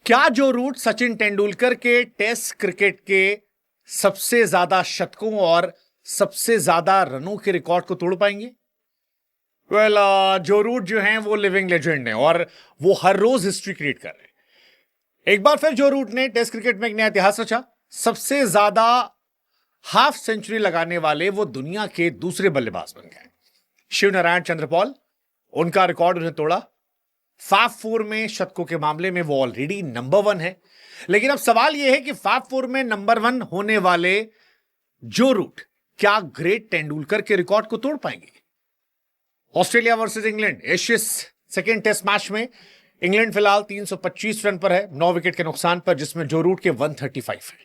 क्या जो रूट सचिन तेंदुलकर के टेस्ट क्रिकेट के सबसे ज्यादा शतकों और सबसे ज्यादा रनों के रिकॉर्ड को तोड़ पाएंगे? वेल, जो रूट जो हैं वो लिविंग लेजेंड हैं और वो हर रोज हिस्ट्री क्रिएट कर रहे हैं। एक बार फिर जो रूट ने टेस्ट क्रिकेट में एक नया इतिहास रचा। सबसे ज्यादा हाफ सेंचुरी लगाने वाले वो दुनिया के दूसरे बल्लेबाज बन गए। शिव नारायण चंद्रपॉल, उनका रिकॉर्ड उन्हें तोड़ा। फैब फोर में शतकों के मामले में वो ऑलरेडी नंबर 1 है। लेकिन अब सवाल यह है कि फैब फोर में नंबर 1 होने वाले जो रूट क्या ग्रेट तेंदुलकर के रिकॉर्ड को तोड़ पाएंगे? Australia versus England Ashes second test match में इंग्लैंड फिलहाल 325 रन पर है, 9 विकेट के नुकसान पर, जिसमें जो रूट के 135 है।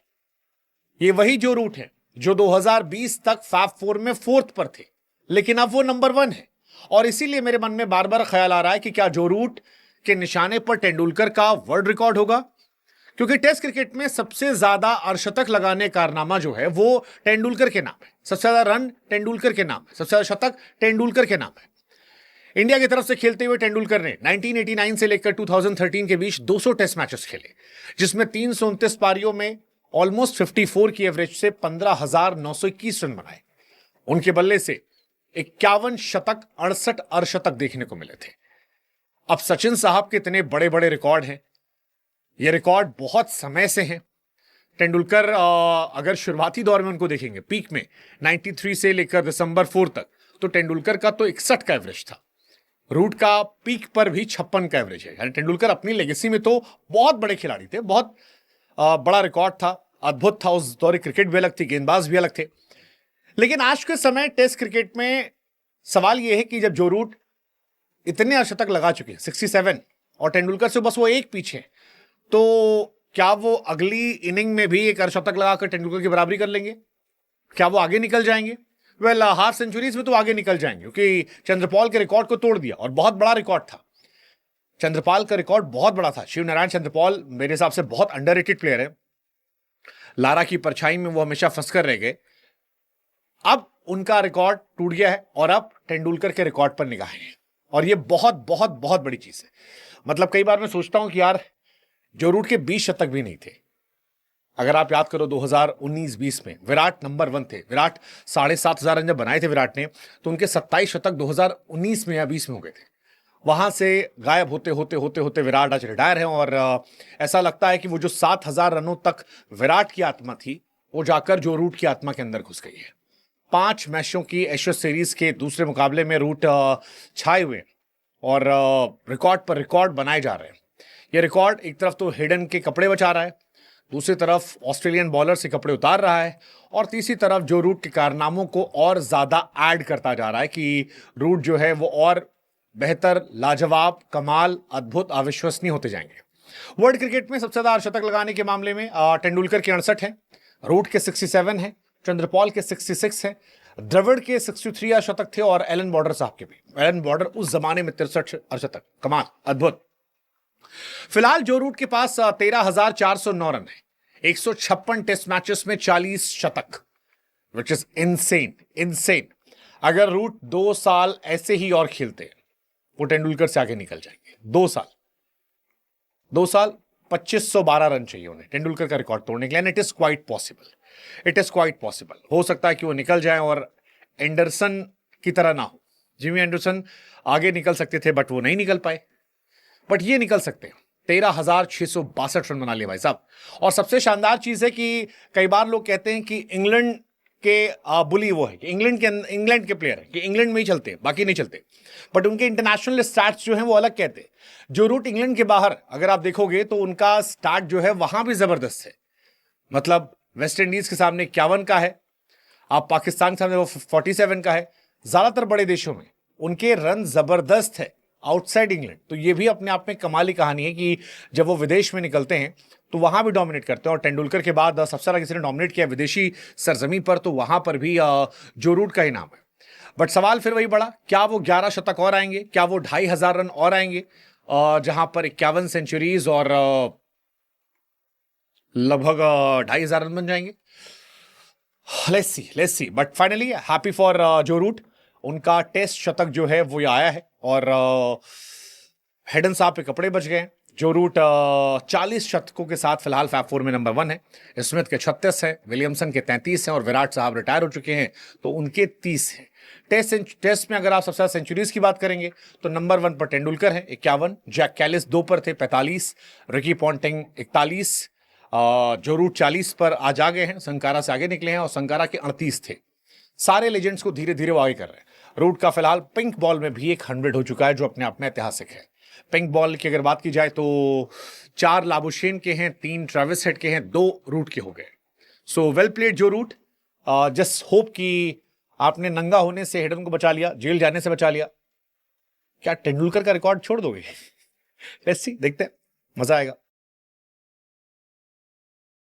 ये वही जो रूट है जो 2020 तक फैब फोर में 4th पर थे, लेकिन अब वो नंबर 1 है। और इसीलिए मेरे मन में बार बार ख्याल आ रहा है कि क्या जो रूट के निशाने पर तेंदुलकर का वर्ल्ड रिकॉर्ड होगा, क्योंकि टेस्ट क्रिकेट में सबसे ज्यादा अर्धशतक लगाने का कारनामा जो है वो तेंदुलकर के नाम है। सबसे ज्यादा रन तेंदुलकर के नाम है, सबसे ज्यादा शतक तेंदुलकर के नाम है। इंडिया की तरफ से खेलते हुए तेंदुलकर ने 1989 से लेकर 2013 के बीच 200 टेस्ट मैचेस खेले, जिसमें 329 पारियों में ऑलमोस्ट 54 की एवरेज से 15,921 रन बनाए। उनके बल्ले से 51 शतक 68 अर्धशतक देखने को मिले थे। अब सचिन साहब के इतने बड़े बड़े रिकॉर्ड हैं, ये रिकॉर्ड बहुत समय से हैं। तेंदुलकर अगर शुरुआती दौर में उनको देखेंगे, पीक में 93 से लेकर दिसंबर 4 तक, तो तेंदुलकर का तो 61 का एवरेज था। रूट का पीक पर भी 56 का एवरेज है। यानी तेंदुलकर अपनी लेगेसी में तो बहुत बड़े खिलाड़ी थे, बहुत बड़ा रिकॉर्ड था, अद्भुत था। उस दौर क्रिकेट भी अलग थी, गेंदबाज भी अलग थे। लेकिन आज के समय टेस्ट क्रिकेट में सवाल यह है कि जब जो रूट इतने अर्धशतक लगा चुके हैं 67 और तेंदुलकर से बस वो एक पीछे, तो क्या वो अगली इनिंग में भी एक अर्धशतक लगाकर तेंदुलकर की बराबरी कर लेंगे? क्या वो आगे निकल जाएंगे? वेल, हाफ सेंचुरीज में तो आगे निकल जाएंगे, क्योंकि चंद्रपॉल के रिकॉर्ड को तोड़ दिया और बहुत बड़ा रिकॉर्ड था। चंद्रपाल का रिकॉर्ड बहुत बड़ा था। शिव नारायण चंद्रपॉल मेरे हिसाब से बहुत अंडररेटेड प्लेयर है। लारा की परछाई में वो हमेशा फंसकर रह गए। अब उनका रिकॉर्ड टूट गया है और अब तेंदुलकर के रिकॉर्ड पर निगाहें हैं, और ये बहुत बहुत बहुत बड़ी चीज है। मतलब कई बार मैं सोचता हूं कि यार, जो रूट के 20 शतक भी नहीं थे। अगर आप याद करो 2019-20 में विराट नंबर 1 थे। विराट 7,500 रन जब बनाए थे विराट ने, तो उनके 27 शतक 2019 में या 20 में हो गए थे। वहां से गायब होते होते होते होते विराट आज रिटायर है, और ऐसा लगता है कि वो जो 7,000 रनों तक विराट की आत्मा थी, वो जाकर जो रूट की आत्मा के अंदर घुस गई है। 5 मैचों की एशियस सीरीज के दूसरे मुकाबले में रूट छाए हुए और रिकॉर्ड पर रिकॉर्ड बनाए जा रहे हैं। ये रिकॉर्ड एक तरफ तो हेडन के कपड़े बचा रहा है, दूसरी तरफ ऑस्ट्रेलियन बॉलर से कपड़े उतार रहा है, और तीसरी तरफ जो रूट के कारनामों को और ज्यादा ऐड करता जा रहा है कि रूट जो है वो और बेहतर, लाजवाब, कमाल, अद्भुत, अविश्वसनीय होते जाएंगे। वर्ल्ड क्रिकेट में सबसे ज्यादा अर्धशतक लगाने के मामले में तेंदुलकर के 68 है, रूट के 67 है, चंद्रपॉल के 66 है, द्रविड़ के 63 अर्धशतक थे, और एलन बॉर्डर साहब के भी। एलन बॉर्डर उस जमाने में 63 अर्धशतक, कमाल, अद्भुत। फिलहाल जो रूट के पास 13,409 रन है, 156 टेस्ट मैचेस में 40 शतक, विच इज इनसेन, इनसेन। अगर रूट 2 साल ऐसे ही और खेलते हैं, वो तेंदुलकर से आगे निकल जाएंगे। 2 साल 2512 रन चाहिए उन्हें तेंदुलकर का रिकॉर्ड तोड़ने के लिए। It is quite possible, it is quite possible. हो सकता है कि वो निकल जाए और एंडरसन की तरह ना हो। जिमी एंडरसन आगे निकल सकते थे, बट वो नहीं निकल पाए, बट ये निकल सकते हैं। 13,662 रन बना लिए भाई साहब। और सबसे शानदार चीज है कि कई बार लोग कहते हैं कि इंग्लैंड के बुली वो है, कि इंग्लैंड के प्लेयर है, कि इंग्लैंड में ही चलते हैं, बाकी नहीं चलते। बट उनके इंटरनेशनल स्टार्ट्स जो हैं वो अलग कहते हैं। जो रूट इंग्लैंड के बाहर अगर आप देखोगे तो उनका स्टार्ट जो है वहां भी जबरदस्त है। मतलब वेस्ट इंडीज के सामने 51 का है, आप पाकिस्तान के सामने वो 47 का है। ज्यादातर बड़े देशों में उनके रन जबरदस्त है आउटसाइड इंग्लैंड। तो ये भी अपने आप में कमाली कहानी है कि जब वो विदेश में निकलते हैं तो वहां भी डोमिनेट करते हैं। और तेंदुलकर के बाद सबसे ज्यादा किसी ने डोमिनेट किया विदेशी सरजमी पर, तो वहां पर भी जो रूट का ही नाम है। बट सवाल फिर वही बड़ा, क्या वो 11 शतक और आएंगे? क्या वो 2,500 रन और आएंगे? जहां पर 51 सेंचुरीज और लगभग 2,500 रन बन जाएंगे। Let's see. But finally happy for जो रूट, उनका टेस्ट शतक जो है वो आया है, और हेडन साहब पे कपड़े बच गए। जो रूट 40 शतकों के साथ फिलहाल फैब 4 में नंबर 1 है। स्मिथ के 36 हैं, विलियमसन के 33 हैं और विराट साहब रिटायर हो चुके हैं तो उनके 30 हैं। टेस्ट में अगर आप सबसे ज्यादा सेंचुरीज की बात करेंगे तो नंबर 1 पर तेंदुलकर है 51, जैक कैलिस 2 पर थे 45, रिकी पॉन्टिंग 41, जो रूट 40 पर आज आ गए हैं, संकारा से आगे निकले हैं और संकारा के 38 थे। सारे लेजेंड्स को धीरे धीरे वो आगे कर रहे हैं। रूट का फिलहाल पिंक बॉल में भी एक 100 हो चुका है जो अपने आप में ऐतिहासिक है। पिंक बॉल की अगर बात की जाए तो 4 लाबुशेन के हैं, 3 ट्रेविस हेड के हैं, 2 रूट के हो गए। सो वेल प्लेड जो रूट। जस्ट होप कि आपने नंगा होने से हेडन को बचा लिया, जेल जाने से बचा लिया। क्या तेंदुलकर का रिकॉर्ड छोड़ दोगे? लेट्स सी, देखते हैं, मजा आएगा।